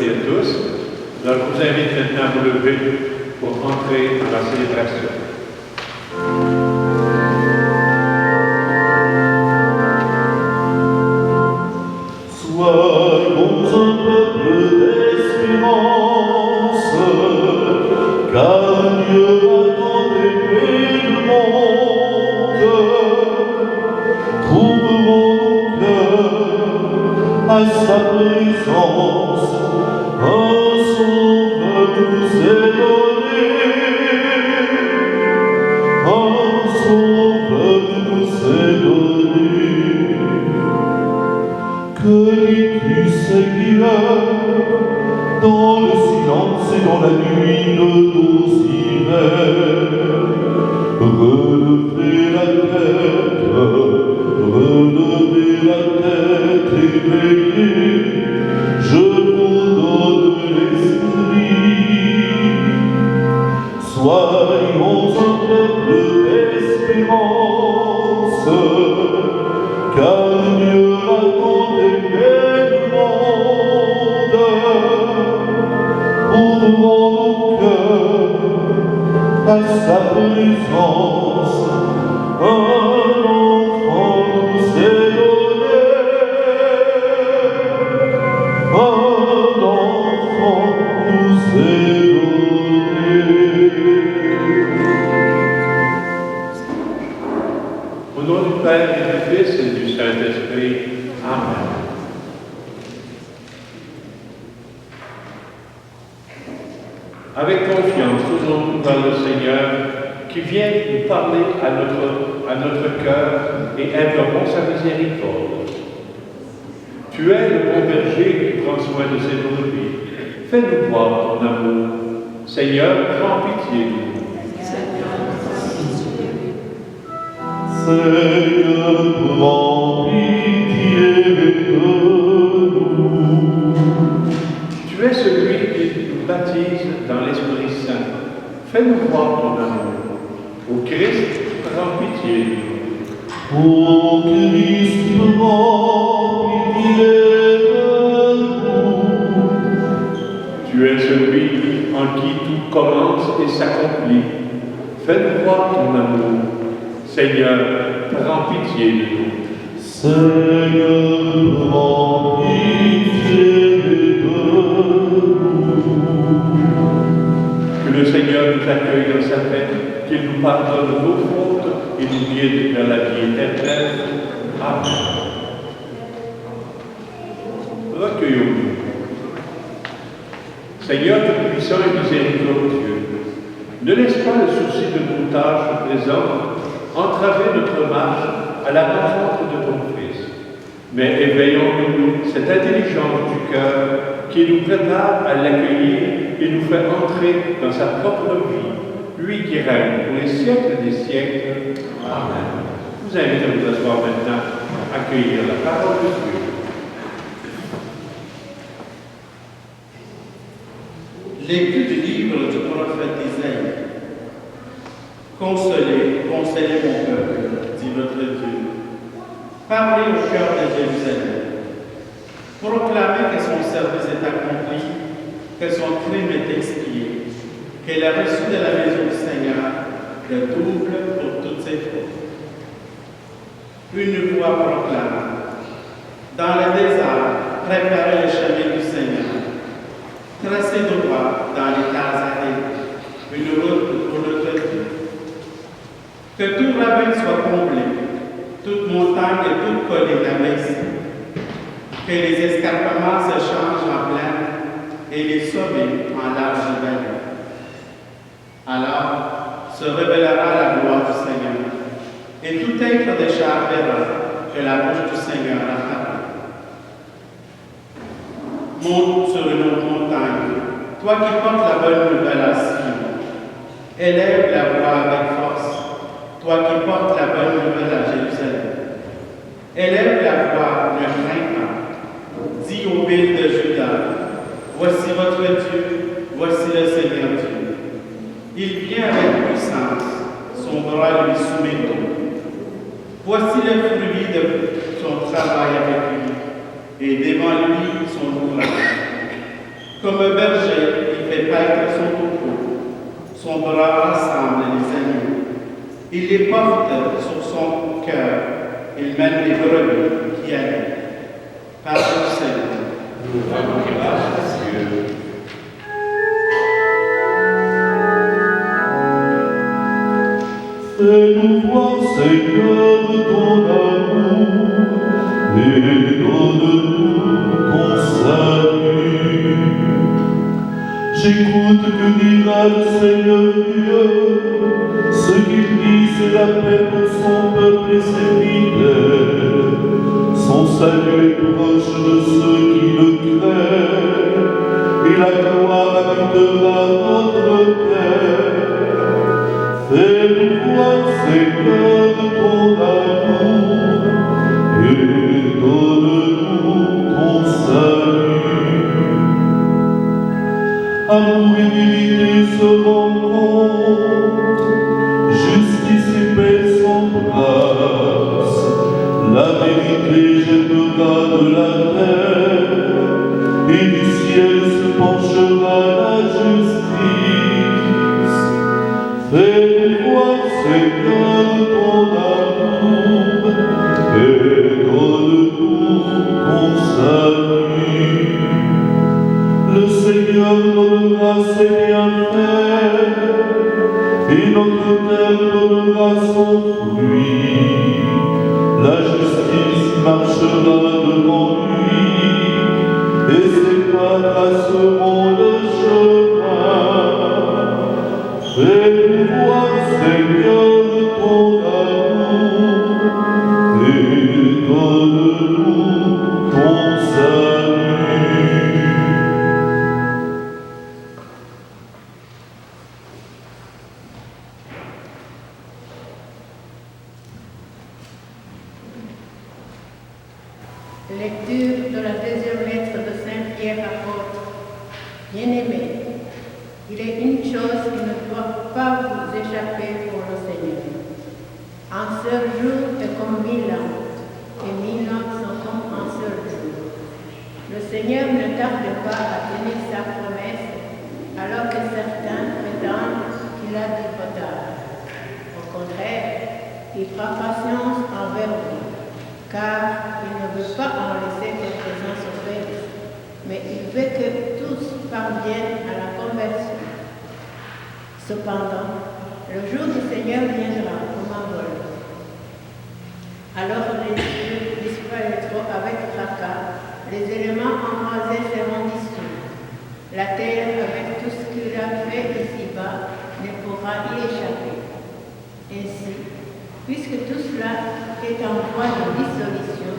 et à tous. Alors, je vous invite maintenant à vous lever pour entrer dans la célébration. Soyons un peuple d'espérance, car Dieu a tant aimé le monde. Trouverons nos cœurs à sa présence, un sauveur nous est donné, un sauveur nous est donné. Que dis-tu, Seigneur, dans le silence et dans la nuit de nos hivers? Relevez la tête et veillez, je vous donne l'esprit. Soyons un peuple d'espérance, car Dieu a tant aimé le monde. Ouvrons nos cœurs à sa présence, un enfant nous est donné, un enfant nous est donné. Au nom du Père et du Fils et du Saint-Esprit. Amen. Avec confiance, tournons-nous vers le Seigneur qui vient nous parler à notre cœur et implorons sa miséricorde. Tu es le bon berger qui prend soin de ses brebis. Fais-nous voir ton amour. Seigneur, prends pitié de nous. Seigneur, prends pitié de nous. Tu es celui qui nous baptise dans l'Esprit Saint. Fais-nous voir ton amour. Ô Christ, prends pitié de nous. Ô Christ, prends pitié de nous. Tu es celui en qui tout commence et s'accomplit. Fais-nous voir ton amour. Seigneur, prends pitié de nous. Seigneur, prends pitié de nous. Que le Seigneur nous accueille dans sa paix, qu'il nous pardonne nos fautes et nous guide vers la vie éternelle. Amen. Recueillons-nous. Seigneur tout-puissant et miséricordieux, ne laisse pas le souci de nos tâches présentes entraver notre marche à la rencontre de ton Fils. Mais éveillons-nous cette intelligence du cœur qui nous prépare à l'accueillir et nous fait entrer dans sa propre vie, lui qui règne pour les siècles des siècles. Amen. Je vous invite à vous asseoir maintenant, à accueillir la parole de Dieu. Lecture du livre du prophète Isaïe. Consolez, consolez mon peuple, dit votre Dieu. Parlez au cœur de Jérusalem. Proclamez que son service est accompli, que son crime est expié, qu'elle a reçu de la maison du Seigneur le double pour toutes ses fautes. Une voix proclame. Dans le désert, préparez le chemin du Seigneur. Tracez droit dans les terres arides, une route pour notre Dieu. Que tout ravin soit comblé, toute montagne et toute colline abaissée. Que les escarpements se changent en plaine et les sommets en large vallée. Alors se révélera la gloire du Seigneur, et tout être de chair verra que la bouche du Seigneur a parlé. Monte sur une autre montagne, toi qui portes la bonne nouvelle à Sion. Élève la voix avec force, toi qui portes la bonne nouvelle à Jérusalem. Élève la voix, ne crains pas. Dis aux villes de Juda, voici votre Dieu, voici le Seigneur Dieu. Il vient avec puissance, son bras lui soumet tout. Voici le fruit de son travail avec lui, et devant lui son ouvrage. Comme un berger, il fait paître son troupeau. Son bras rassemble les agneaux. Il les porte sur son cœur. Il mène les brebis qui allaient. Par le Seigneur. Nous rendons grâce à Dieu. Fais-nous voir, Seigneur, ton amour et donne-nous ton salut. J'écoute que dira le Seigneur Dieu. Ce qu'il dit, c'est la paix pour son peuple et ses fidèles. Son salut est proche de ceux qui le craignent, et la gloire habitera notre terre. Fais-nous voir, Seigneur, ton amour, et donne-nous ton salut. Amour et vérité se rencontrent, justice et paix s'embrassent. La vérité germera de la terre, et du ciel se penchera la justice. Fais-nous voir, Seigneur, ton amour, et donne-nous ton salut. Le Seigneur donnera ses bienfaits, et notre terre donnera son fruit. La justice marchera devant lui, et ses pas traceront le chemin. Fais-nous voir, Seigneur, ton amour, et donne-nous ton salut. Lecture de la deuxième lettre de Saint Pierre apôtre. Bien-aimés, il est une chose qui ne doit pas vous échapper pour le Seigneur. Un seul jour est comme 1000 ans, et 1000 ans sont comme un seul jour. Le Seigneur ne tarde pas à tenir sa promesse, alors que certains prétendent qu'il a du retard. Au contraire, il fera patience envers vous, car il ne veut pas en laisser quelques-uns se perdre, mais il veut que tous parviennent à la conversion. Cependant, le jour du Seigneur viendra comme un vol. Alors les cieux disparaîtront avec fracas, les éléments embrasés seront dissous. La terre, avec tout ce qu'il a fait ici-bas, ne pourra y échapper. Ainsi, puisque tout cela est en voie de dissolution,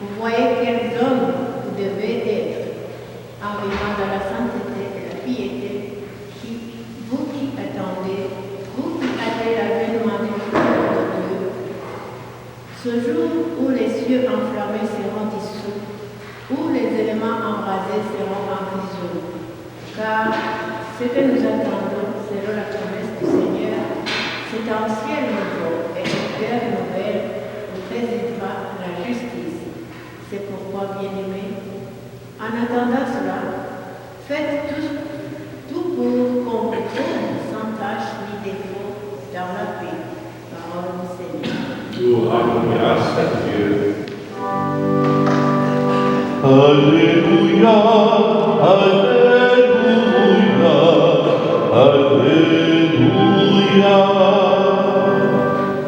vous voyez quels hommes vous devez être, en vivant dans la sainteté et la piété, vous qui attendez, vous qui attendez l'avènement du royaume de Dieu. Ce jour où les cieux enflammés seront dissous, où les éléments embrasés seront emprisonnés. Car ce que nous attendons, selon la promesse du Seigneur, c'est un ciel nouveau et une terre nouvelle où présidera la justice. C'est pourquoi, bien-aimés, en attendant cela, faites tout pour qu'on vous trouve sans tache ni défaut dans la paix. Parole du Seigneur. Nous rendons grâce à Dieu. Alléluia, Alléluia, Alléluia.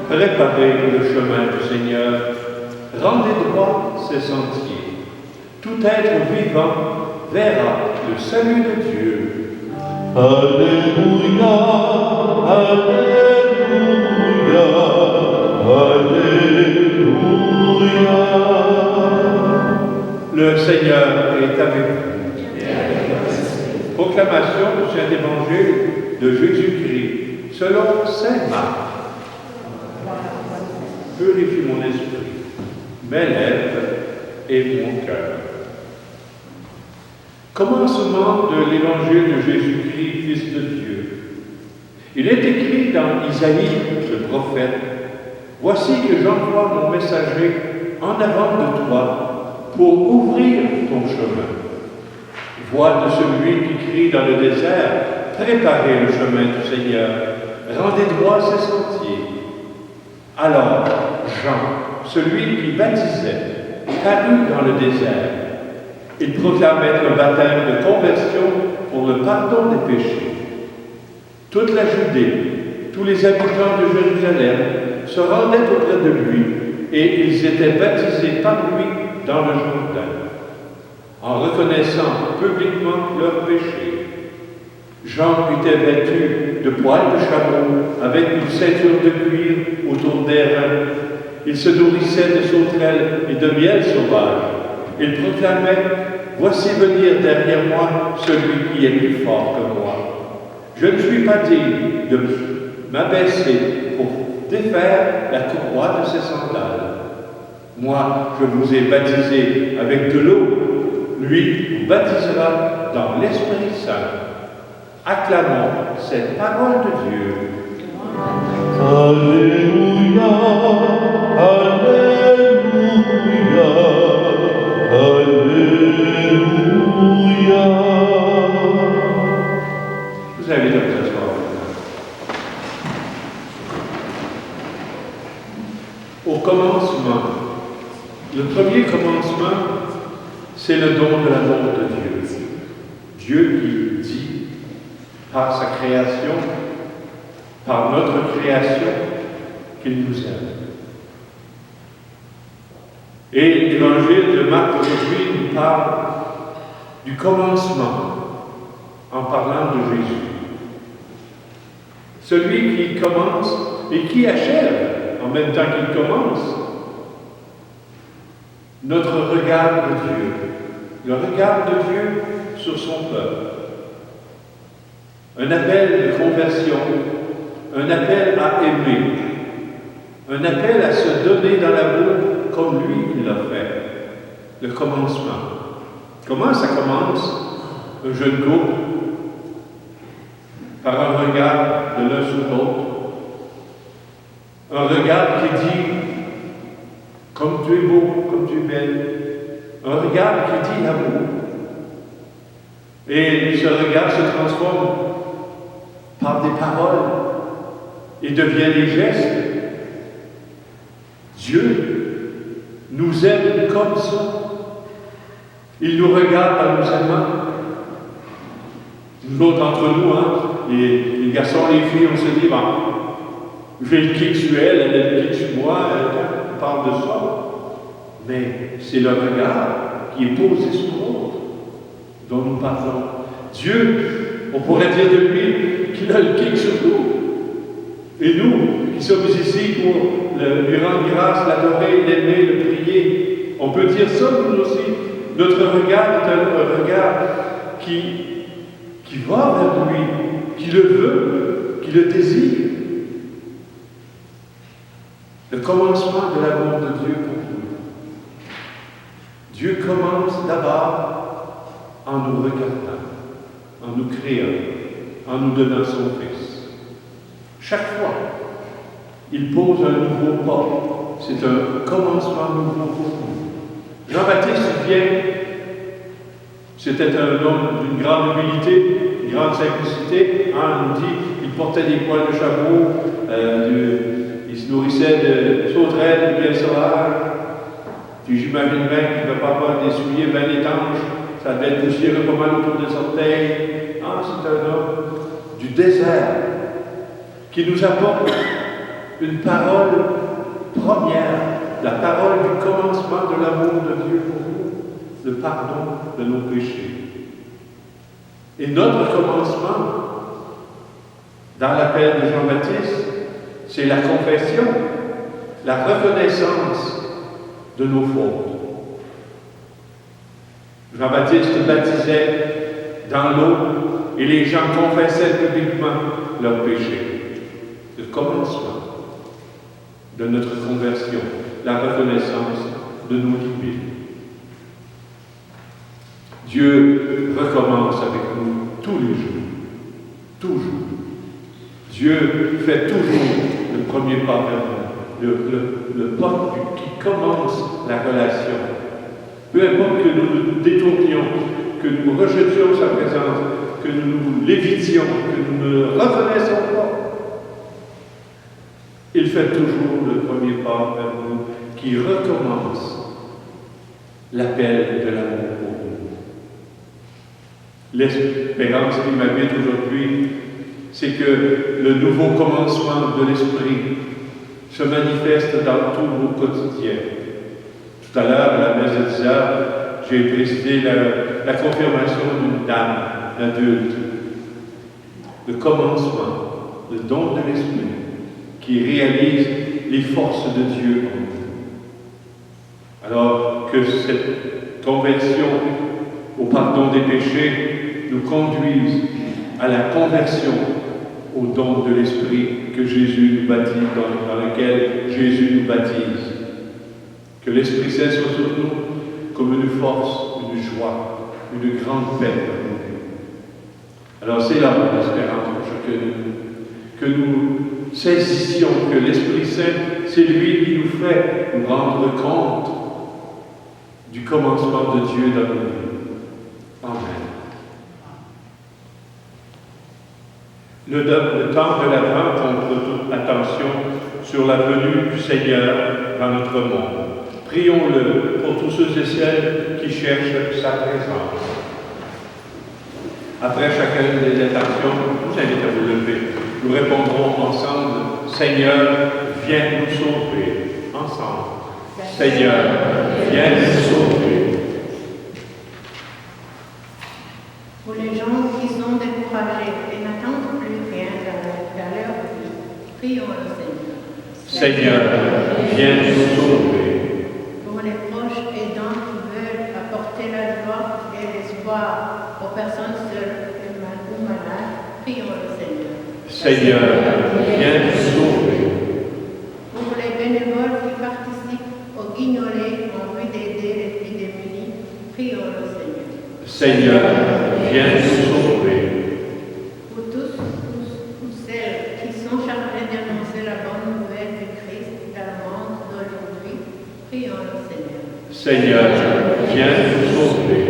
Préparez le chemin du Seigneur, rendez droit ses sentiers. Tout être vivant verra le salut de Dieu. Alléluia, Alléluia, Alléluia. Le Seigneur est avec vous. Proclamation du Saint-Évangile de Jésus-Christ selon Saint Marc. Purifie mon esprit, mes lèvres et mon cœur. Commencement de l'Évangile de Jésus-Christ, Fils de Dieu. Il est écrit dans Isaïe, le prophète, « Voici que j'envoie mon messager en avant de toi pour ouvrir ton chemin. Voix de celui qui crie dans le désert, préparez le chemin du Seigneur, rendez droit ses sentiers. Alors, Jean, celui qui baptisait, parut dans le désert. Il proclamait un baptême de conversion pour le pardon des péchés. Toute la Judée, tous les habitants de Jérusalem se rendaient auprès de lui et ils étaient baptisés par lui dans le Jourdain, en reconnaissant publiquement leurs péchés. Jean était vêtu de poils de chameau avec une ceinture de cuir autour des reins. Il se nourrissait de sauterelles et de miel sauvage. Il proclamait « Voici venir derrière moi celui qui est plus fort que moi. Je ne suis pas digne de m'abaisser pour défaire la courroie de ses sandales. Moi, je vous ai baptisé avec de l'eau. Lui vous baptisera dans l'Esprit Saint. » Acclamons cette parole de Dieu. Alléluia, Alléluia, Alléluia. Vous invite à vous asseoir. Au commencement, le premier commencement, c'est le don de l'amour de Dieu. Dieu qui dit, par sa création, par notre création, qu'il nous aime. Et l'évangile de Marc aujourd'hui nous parle du commencement en parlant de Jésus. Celui qui commence et qui achève en même temps qu'il commence notre regard de Dieu, le regard de Dieu sur son peuple. Un appel de conversion, un appel à aimer, un appel à se donner dans l'amour comme lui il l'a fait. Le commencement. Comment ça commence? Un jeune couple, par un regard de l'un sur l'autre. Un regard qui dit « Comme tu es beau, comme tu es belle ». Un regard qui dit l'amour. Et ce regard se transforme par des paroles et devient des gestes. Dieu nous aime comme ça. Il nous regarde en nous aimant. Nous autres entre nous, les garçons, les filles, on se dit, j'ai le kick sur elle, elle a le kick sur moi, on parle de ça. Mais c'est le regard qui est posé sur l'autre dont nous parlons. Dieu, on pourrait dire de lui qu'il a le kick sur nous. Et nous, qui sommes ici pour lui rendre grâce, l'adorer, l'aimer, le prier, on peut dire ça nous aussi. Notre regard est un regard qui va vers lui, qui le veut, qui le désire. Le commencement de l'amour de Dieu pour nous. Dieu commence d'abord en nous regardant, en nous créant, en nous donnant son Fils. Chaque fois, il pose un nouveau pas. C'est un commencement nouveau pour nous. Jean-Baptiste vient, c'était un homme d'une grande humilité, d'une grande simplicité. On nous dit qu'il portait des poils de chameau, il se nourrissait de sauterelles, de miel sauvage. Puis j'imagine bien qu'il ne devait pas avoir des souliers bien étanches. Ça devait être poussiéreux pas mal autour des orteils. C'est un homme du désert qui nous apporte une parole première, la parole du commencement de l'amour de Dieu pour nous, le pardon de nos péchés. Et notre commencement, dans l'appel de Jean-Baptiste, c'est la confession, la reconnaissance de nos fautes. Jean-Baptiste baptisait dans l'eau et les gens confessaient publiquement leurs péchés. Le commencement de notre conversion, la reconnaissance de nos limites. Dieu recommence avec nous tous les jours, toujours. Dieu fait toujours le premier pas vers nous, le pas qui commence la relation. Peu importe que nous nous détournions que nous rejetions sa présence, que nous l'évitions, que nous ne reconnaissons pas. Il fait toujours le premier pas vers nous, qui recommence l'appel de l'amour pour nous. L'espérance qui m'habite aujourd'hui, c'est que le nouveau commencement de l'Esprit se manifeste dans tous vos quotidiens. Tout à l'heure, à la messe de 10 heures, j'ai présidé la confirmation d'une dame, d'adulte. Le commencement, le don de l'Esprit, qui réalise les forces de Dieu en nous. Alors que cette conversion au pardon des péchés nous conduise à la conversion au don de l'Esprit que Jésus nous baptise, dans lequel Jésus nous baptise. Que l'Esprit Saint soit sur nous comme une force, une joie, une grande paix pour nous. Alors c'est là mon espérance pour chacun de nous, que nous saisissions que l'Esprit Saint, c'est lui qui nous fait nous rendre compte du commencement de Dieu dans nos vies. Amen. Le temps de l'Avent montre toute attention sur la venue du Seigneur dans notre monde. Prions-le pour tous ceux et celles qui cherchent sa présence. Après chacune des intentions, je vous invite à vous lever. Nous répondrons ensemble, Seigneur, viens nous sauver. Ensemble. Seigneur, viens nous sauver. Pour les gens qui sont découragés et n'attendent plus rien dans leur vie, prions le Seigneur. Seigneur, viens nous sauver. Pour les proches aidants qui veulent apporter la joie et l'espoir aux personnes seules ou malades, prions le Seigneur. Seigneur, viens nous sauver. Pour les bénévoles qui participent au guignolé en vue d'aider les plus démunis, prions le Seigneur. Seigneur, viens nous sauver. Pour tous celles qui sont chargées d'annoncer la bonne nouvelle du Christ dans le monde d'aujourd'hui, prions le Seigneur. Seigneur, viens nous sauver.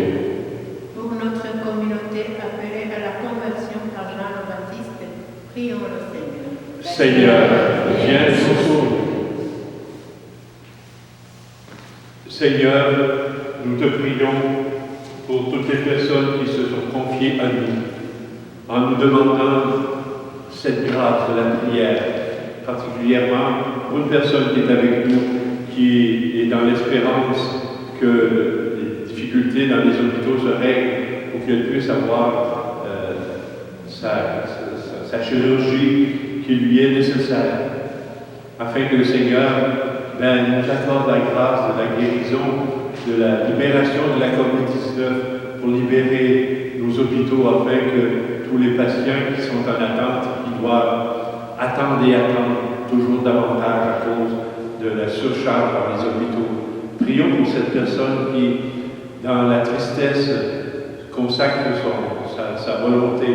Pour notre communauté appelée à la conversion par Jean le Baptiste, prions le Seigneur. Seigneur, viens nous sauver. Seigneur, nous te prions pour toutes les personnes qui se sont confiées à nous, en nous demandant cette grâce de la prière, particulièrement pour une personne qui est avec nous, qui est dans l'espérance que les difficultés dans les hôpitaux se règlent pour qu'elle puisse avoir sa chirurgie qui lui est nécessaire, afin que le Seigneur nous accorde la grâce de la guérison, de la libération de la COVID-19 pour libérer nos hôpitaux, afin que tous les patients qui sont en attente, qui doivent attendre et attendre toujours davantage à cause de la surcharge dans les hôpitaux. Prions pour cette personne qui, dans la tristesse, consacre sa volonté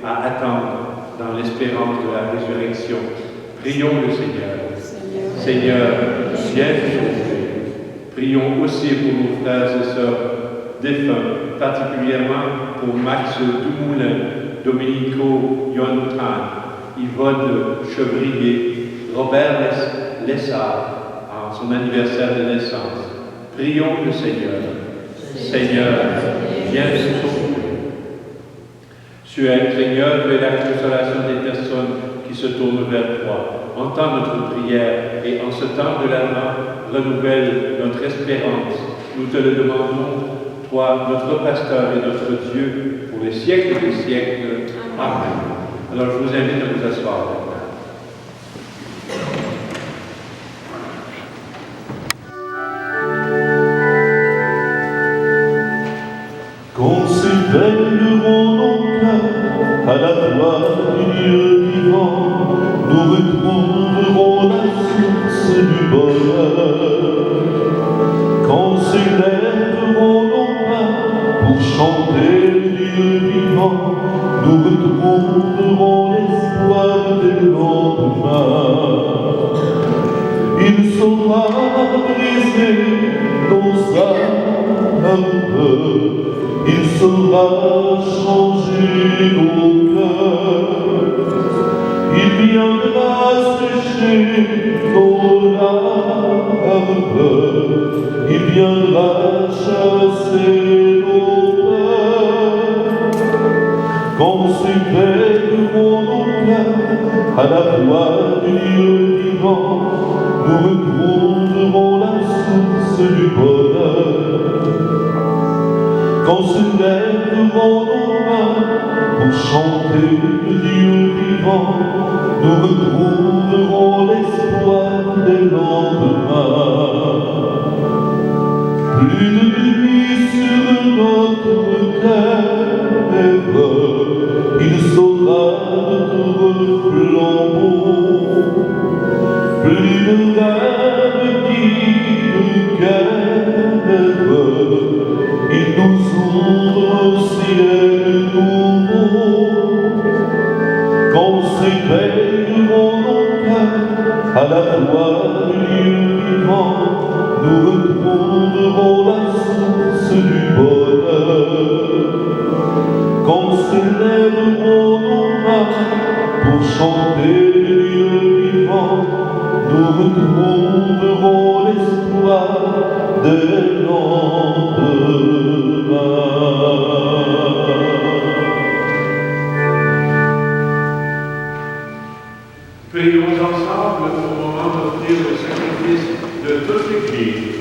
à attendre dans l'espérance de la résurrection. Prions le Seigneur. Seigneur, viens nous sauver. Prions aussi pour nos frères et sœurs défunts, particulièrement pour Max Dumoulin, Domenico Yontan, Yvonne Chevrier, Robert Lessard, en son anniversaire de naissance. Prions le Seigneur. Seigneur, viens nous sauver. Seigneur, fais la consolation des personnes qui se tournent vers toi. Entends notre prière et en ce temps de l'Avent, renouvelle notre espérance. Nous te le demandons, toi, notre pasteur et notre Dieu, pour les siècles des siècles. Amen. Alors je vous invite à vous asseoir. Considérons nos cœurs à la gloire du Dieu vivant, nous retrouverons la source du bonheur. Considérons nos mains pour chanter le Dieu vivant, nous retrouverons l'espoir des lendemains. Il saura briser nos âmes il saura changer nos cœurs. Il viendra sécher nos larmes, il viendra chasser nos peurs. Quand s'éveilleront nos cœurs à la voix du Dieu vivant, nous retrouverons la source du bonheur. Quand se lèveront nos mains pour chanter le Dieu vivant, nous retrouverons l'espoir des lendemains. Plus de nuit sur notre terre, il saura notre flambeau. Plus de rêves ni de guerre, il nous ouvre au ciel nouveau. Quand s'éveilleront nos cœurs à la voix du Dieu vivant, nous retrouverons la source du bonheur. Quand s'élèveront nos mains pour chanter le Dieu vivant, nous retrouverons l'espoir des lendemains. Prions ensemble au moment d'offrir le sacrifice de toute l'Église.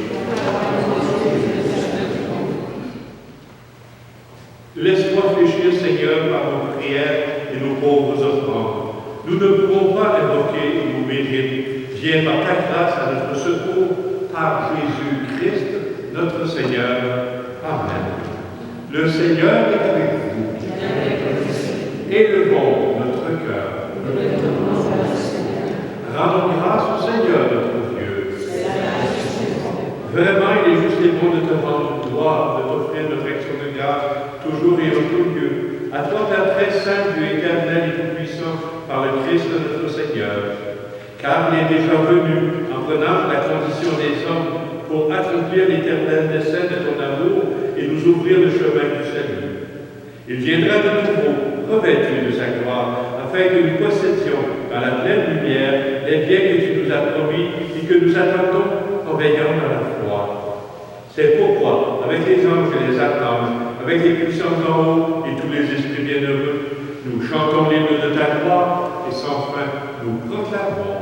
Laisse-moi fléchir, Seigneur, par nos prières et nos pauvres offrandes. Nous ne pouvons pas invoquer nos mérites. Viens par ta grâce à notre secours, par Jésus-Christ, notre Seigneur. Amen. Le Seigneur est avec vous. Élevons notre cœur. Rendons grâce au Seigneur, notre Dieu. Vraiment, il est juste et bon de te rendre gloire, de t'offrir notre action de grâce, toujours et en tout lieu. À toi, Père très saint, Dieu éternel et tout-puissant, par le Christ notre Seigneur. Car il est déjà venu, en prenant la condition des hommes, pour accomplir l'éternel dessein de ton amour et nous ouvrir le chemin du salut. Il viendra de nouveau, revêtu de sa gloire, afin que nous possédions dans la pleine lumière les biens que tu nous as promis et que nous attendons en veillant dans la foi. C'est pourquoi, avec les anges et les archanges, avec les puissants en haut et tous les esprits bienheureux, nous chantons l'hymne de ta gloire et sans fin nous proclamons.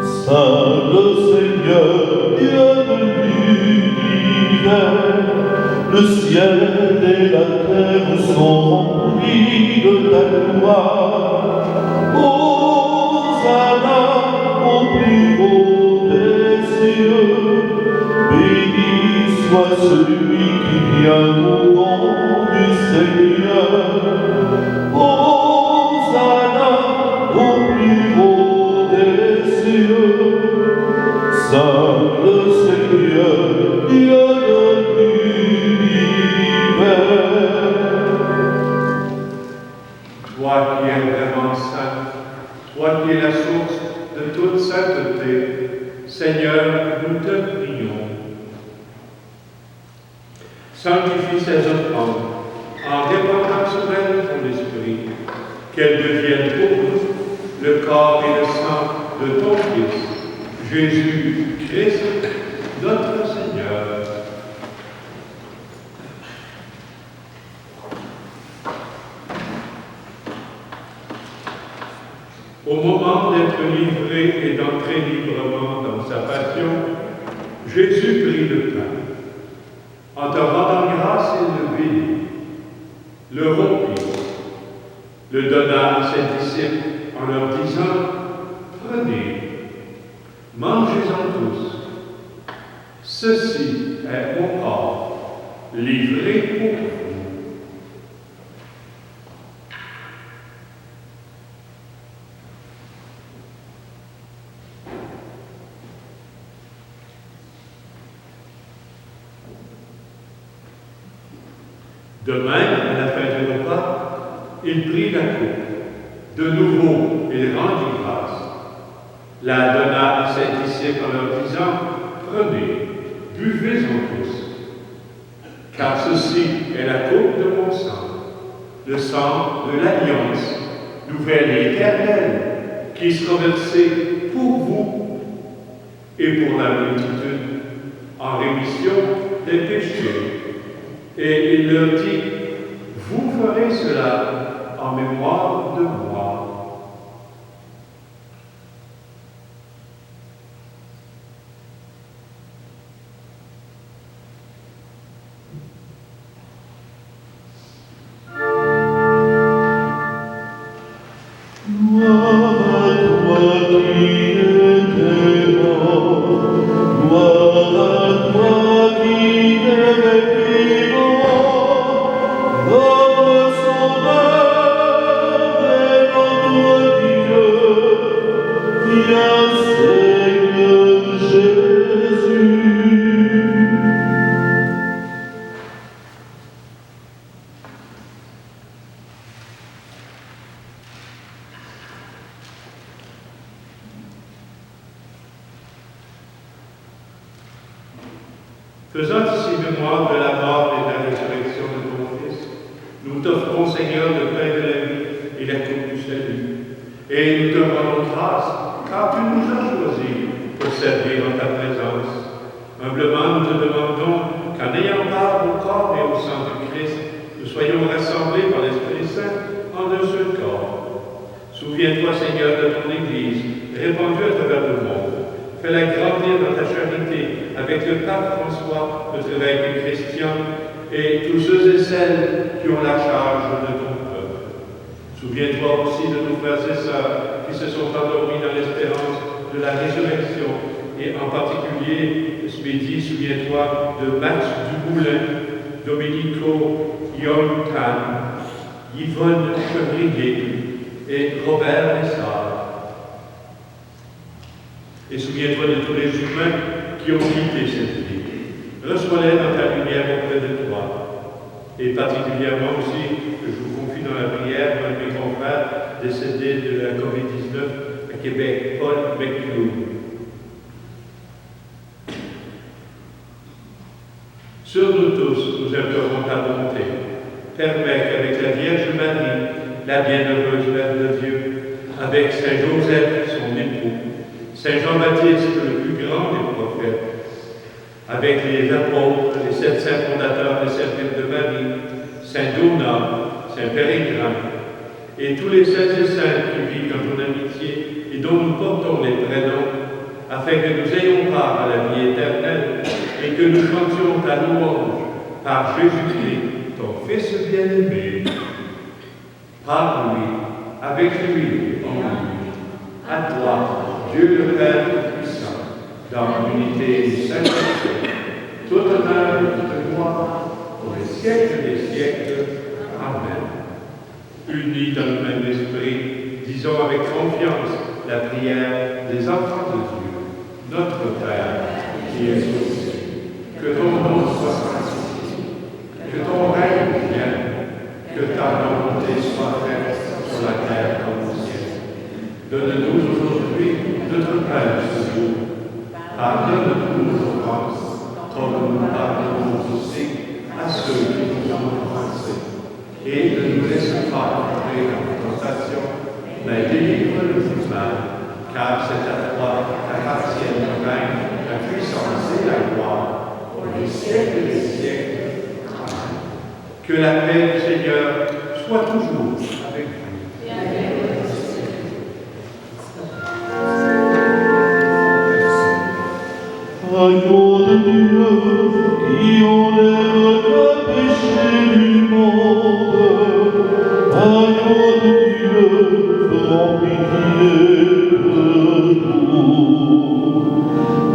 Saint le Seigneur, Dieu de l'univers, le ciel et la terre sont remplis de ta gloire. Hosanna au plus haut des cieux, béni soit celui qui vient au nom du Seigneur. Hosanna au plus haut des cieux, Saint le Seigneur, Dieu de l'univers. Toi qui es vraiment saint, toi qui es la source de toute sainteté, Seigneur, nous te prions. Sanctifie ces offrandes en répandant sur elles ton esprit, qu'elles deviennent pour nous le corps et le sang de ton Fils, Jésus-Christ, notre Seigneur. Au moment d'être livré et d'entrer librement dans sa passion, Jésus prit le pain. En te rendant grâce, il le bénit, le rompit, le donna à ses disciples en leur disant « Prenez, mangez-en tous. Ceci est mon corps, livré pour vous. » De même, à la fin du repas, il prit la coupe. De nouveau, il rendit grâce, la donna à ses disciples en leur disant « Prenez, buvez-en tous. car ceci est la coupe de mon sang, le sang de l'alliance, nouvelle et éternelle, qui sera versé pour vous et pour la multitude en rémission des péchés. Et il leur dit, vous ferez cela en mémoire de moi. Faisant ici mémoire de la mort et de la résurrection de ton Fils, nous t'offrons, Seigneur, le pain de la vie et la coupe du salut. Et nous te rendons grâce, car tu nous as choisis pour servir en ta présence. Humblement, nous te demandons qu'en ayant part au corps et au sang du Christ, nous soyons rassemblés par l'Esprit Saint en un seul corps. Souviens-toi, Seigneur, de ton Église, répandue à travers le monde. Fais-la grandir dans ta charité avec le pape François, notre évêque chrétien, et tous ceux et celles qui ont la charge de ton peuple. Souviens-toi aussi de nos frères et sœurs qui se sont endormis dans l'espérance de la résurrection, et en particulier, ce midi, souviens-toi de Max Dumoulin, Domenico Yontan, Yvonne Chevrier et Robert Lessard. Et souviens-toi de tous les humains qui ont quitté cette vie. Reçois-les dans ta lumière auprès de toi. Et particulièrement aussi, que je vous confie dans la prière, un de mes confrères décédé de la COVID-19 à Québec, Paul McClure. Sur nous tous, nous implorons ta bonté. Permets qu'avec la Vierge Marie, la bienheureuse Mère de Dieu, avec Saint Joseph, son époux, Saint Jean-Baptiste, le plus grand des prophètes, avec les apôtres, les 7 saints fondateurs des Serviles de Marie, Saint Donat, Saint Pérégrin, et tous les saints et saintes qui vivent dans ton amitié et dont nous portons les prénoms, afin que nous ayons part à la vie éternelle et que nous chantions ta louange par Jésus-Christ, ton Fils bien-aimé. Par lui, avec lui, en lui, à toi, Dieu le Père Tout-Puissant, dans l'unité du Saint-Esprit, tout honneur et toute gloire pour les siècles des siècles. Amen. Unis dans le même esprit, disons avec confiance la prière des enfants de Dieu. Notre Père, qui es aux cieux, que ton nom soit sanctifié, que ton règne vienne, que ta volonté soit faite sur la terre comme au ciel. Donne-nous aujourd'hui notre pain ce jour. Pardonne-nous nos offenses, comme nous pardonnons aussi à ceux qui nous ont offensés. Et ne nous laisse pas entrer en tentation, mais délivre-nous du mal, car c'est à toi qu'appartiennent le règne, la puissance et la gloire, pour les siècles des siècles. Amen. Que la paix du Seigneur soit toujours avec vous. Agneau de Dieu, qui enlève le péché du monde, agneau de Dieu, prends pitié de nous.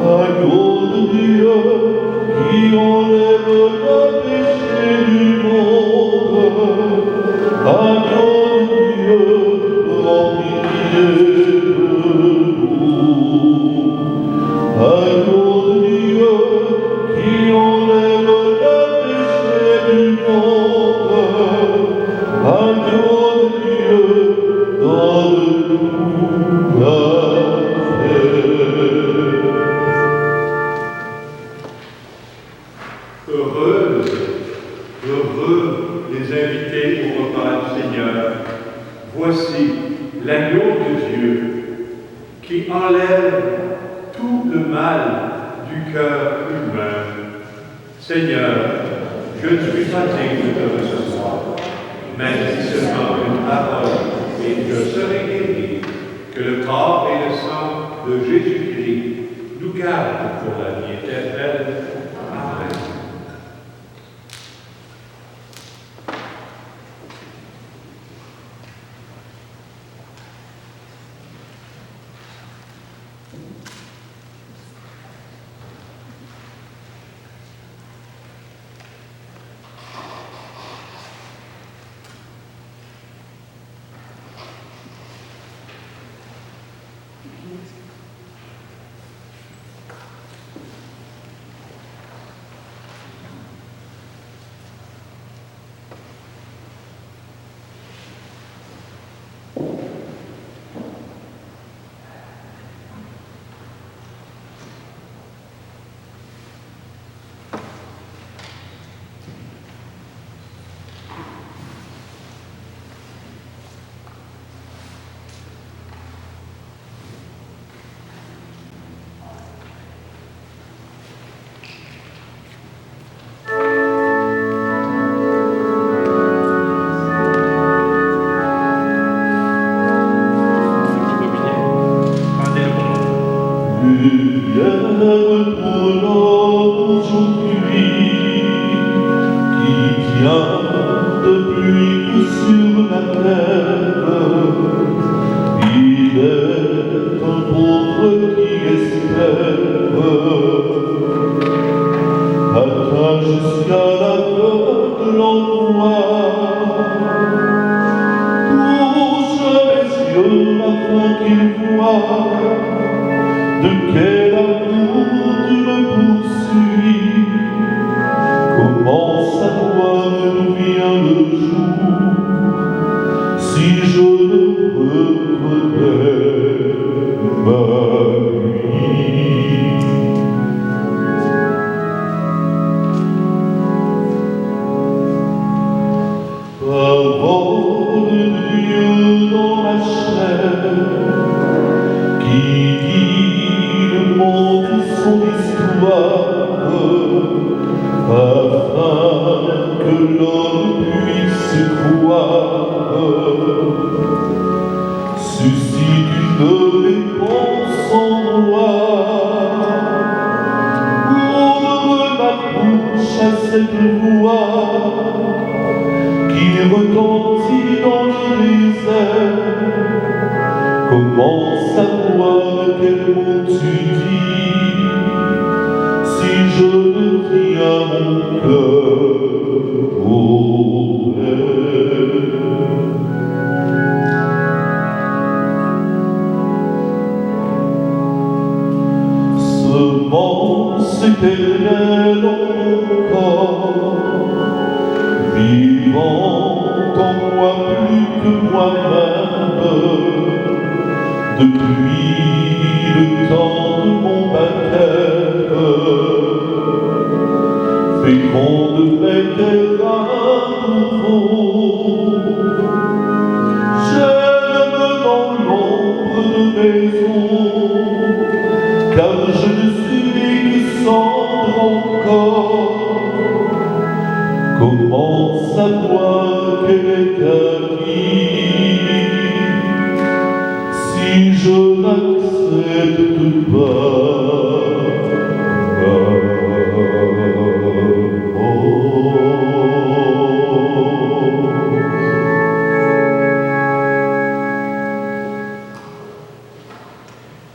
Agneau de Dieu, qui enlève le péché du monde, agneau de Dieu, prends pitié de nous. Agneau de Dieu, qui enlève le péché du monde, agneau de Dieu, donne-nous la paix. Heureuse mal du cœur humain. Seigneur, je ne suis pas digne de te recevoir, mais dis seulement une parole et je serai guéri. Que le corps et le sang de Jésus-Christ nous gardent pour la vie éternelle. Amen.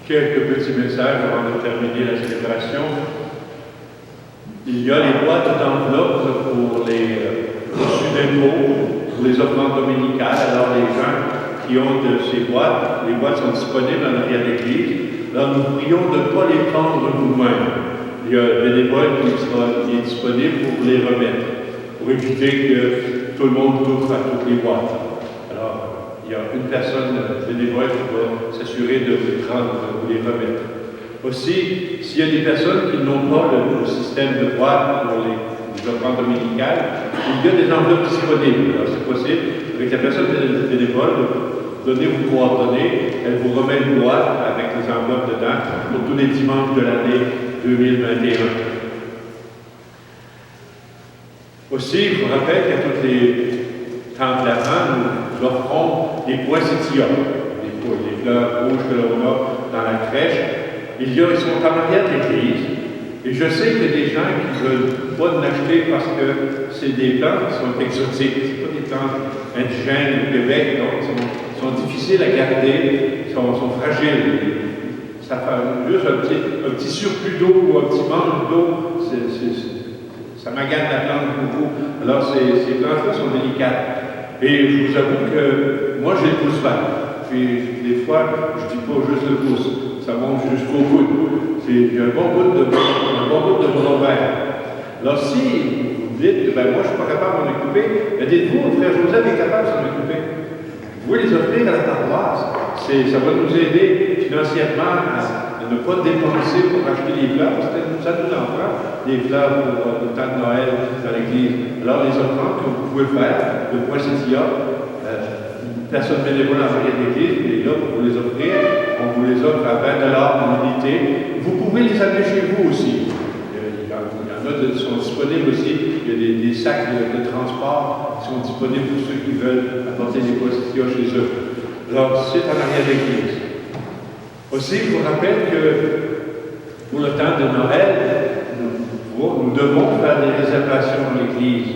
Quelques petits messages avant de terminer la célébration. Il y a les boîtes d'enveloppes pour les reçus d'impôts, pour les offrandes dominicales. Alors les gens qui ont de ces boîtes, les boîtes sont disponibles en arrière de l'église. Alors nous prions de ne pas les prendre nous-mêmes. Il y a un bénévole qui est disponible pour les remettre, pour éviter que tout le monde touche à toutes les boîtes. Alors, il y a une personne bénévole qui va s'assurer de les prendre ou les remettre. Aussi, s'il y a des personnes qui n'ont pas le système de boîte pour les offrandes dominicales, il y a des enveloppes disponibles. Alors, c'est possible, avec la personne bénévole, donnez vos coordonnées, elle vous remet une boîte avec les enveloppes dedans pour tous les dimanches de l'année 2021. Aussi, je vous rappelle qu'à tous les temps de l'Avent, nous offrons des poinsettias, les fleurs rouges que l'on a dans la crèche. Ils sont en arrière de l'église. Et je sais qu'il y a des gens qui ne veulent pas en acheter parce que c'est des plantes qui sont exotiques. Ce pas des plantes indigènes au Québec, donc sont difficiles à garder, sont fragiles. Ça fait juste un petit surplus d'eau ou un petit manque d'eau, ça m'agate la plante beaucoup. Alors ces plantes-là sont délicates. Et je vous avoue que moi j'ai le pouce vert. Puis des fois, je ne dis pas juste le pouce, ça monte jusqu'au coude. J'ai un bon bout de bras vert. Alors si vous dites que moi je ne suis pas capable de m'en occuper, dites-vous, le frère Joseph est capable de s'en occuper. Vous pouvez les offrir à la paroisse. Ça va nous aider financièrement à ne pas dépenser pour acheter des fleurs, parce que ça nous en prend, des fleurs pour le temps de Noël dans l'église. Alors les offrandes que vous pouvez faire, le poinsettia, personne bénévole en arrière de l'église, mais là, pour vous les offrir, on vous les offre à 20$ l'unité. Vous pouvez les amener chez vous aussi. Il y en a qui sont disponibles aussi. Il y a des sacs de transport qui sont disponibles pour ceux qui veulent apporter des poinsettias chez eux. Alors, c'est en arrière de l'église. Aussi, je vous rappelle que pour le temps de Noël, nous devons faire des réservations dans l'église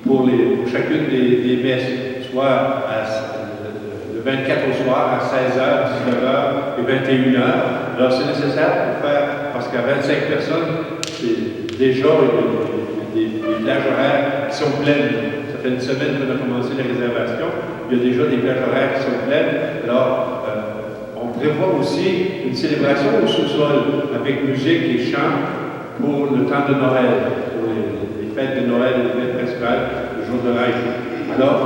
pour chacune des messes, soit le 24 au soir à 16h, 19h et 21h. Alors, c'est nécessaire pour faire, parce qu'à 25 personnes, c'est déjà des plages horaires qui sont pleines. Ça fait une semaine qu'on a commencé les réservations. Il y a déjà des plages horaires qui sont pleines. Alors, on prévoit aussi une célébration au sous-sol avec musique et chant pour le temps de Noël, pour les fêtes de Noël et les fêtes principales, le jour de Noël. Alors,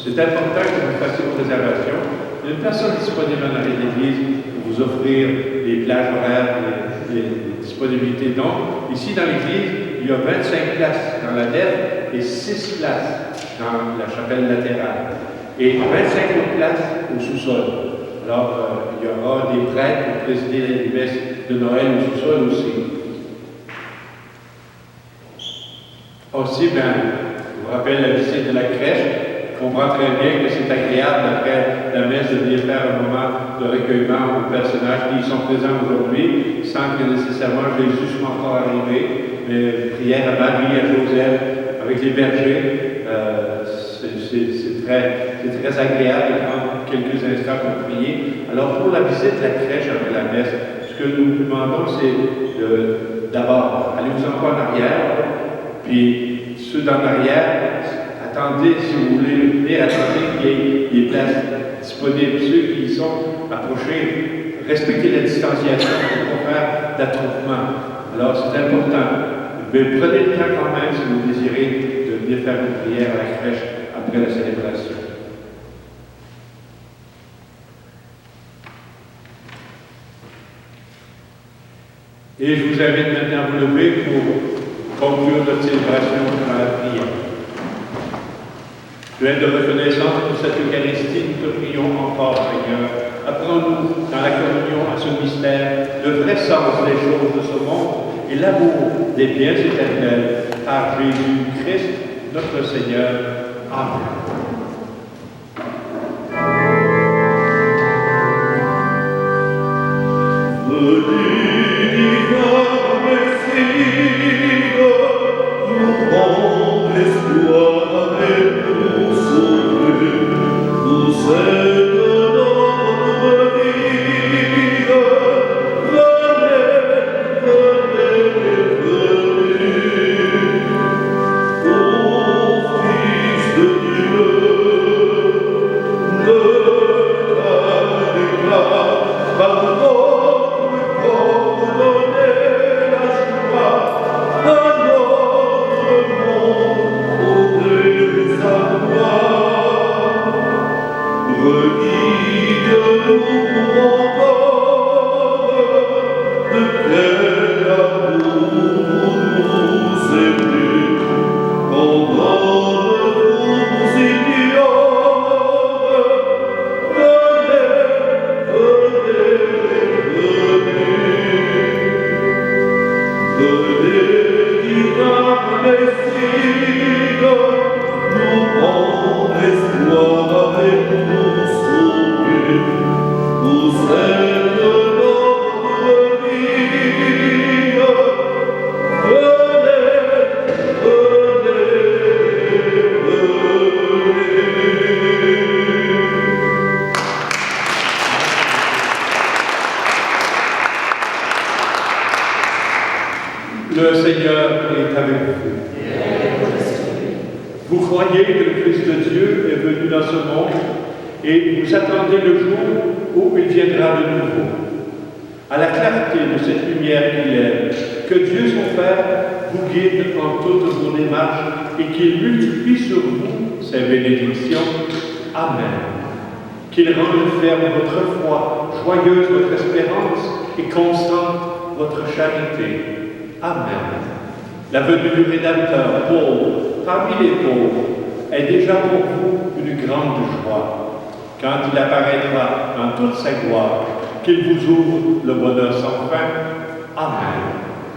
c'est important que vous fassiez vos réservations. Il y a une personne disponible en arrière de l'église pour vous offrir les plages horaires, les disponibilités. Donc, ici dans l'église, il y a 25 places dans la nef et 6 places dans la chapelle latérale. Et 25 autres places au sous-sol. Alors, il y aura des prêtres pour présider les messes de Noël au sous-sol aussi. Aussi, je vous rappelle la visite de la crèche. On comprend très bien que c'est agréable après la messe de venir faire un moment de recueillement aux personnages qui y sont présents aujourd'hui, sans que nécessairement Jésus soit encore arrivé. Mais prière à Marie, à Joseph, avec les bergers, c'est très agréable de prendre quelques instants pour prier. Alors pour la visite de la crèche après la messe, ce que nous demandons, c'est d'abord, allez-vous-en pas en arrière, puis ceux d'en arrière, attendez, si vous voulez venir, attendez qu'il y ait des places disponibles. Ceux qui y sont approchés, respectez la distanciation pour ne pas faire d'attroupement. Alors, c'est important. Mais prenez le temps quand même, si vous désirez, de venir faire une prière à la crèche après la célébration. Et je vous invite maintenant à vous lever pour conclure notre célébration par la prière. Plein de reconnaissance pour cette Eucharistie, nous te prions encore, Seigneur. Apprends-nous dans la communion à ce mystère le vrai sens des choses de ce monde et l'amour des biens éternels par Jésus-Christ, notre Seigneur. Amen. Dieu. Le Seigneur est avec vous. Vous croyez que le Fils de Dieu est venu dans ce monde et vous attendez le jour où il viendra de nouveau. À la clarté de cette lumière qu'il est, que Dieu son Père vous guide en toutes vos démarches et qu'il multiplie sur vous ses bénédictions. Amen. Qu'il rende ferme votre foi, joyeuse votre espérance et constante votre charité. Amen. La venue du Rédempteur, pauvre, parmi les pauvres, est déjà pour vous une grande joie. Quand il apparaîtra dans toute sa gloire, qu'il vous ouvre le bonheur sans fin. Amen.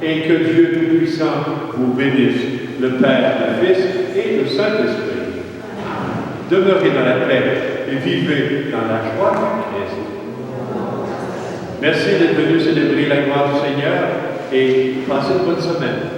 Et que Dieu Tout-Puissant vous bénisse, le Père, le Fils et le Saint-Esprit. Demeurez dans la paix et vivez dans la joie du Christ. Merci d'être venu célébrer la gloire du Seigneur et passez une bonne semaine.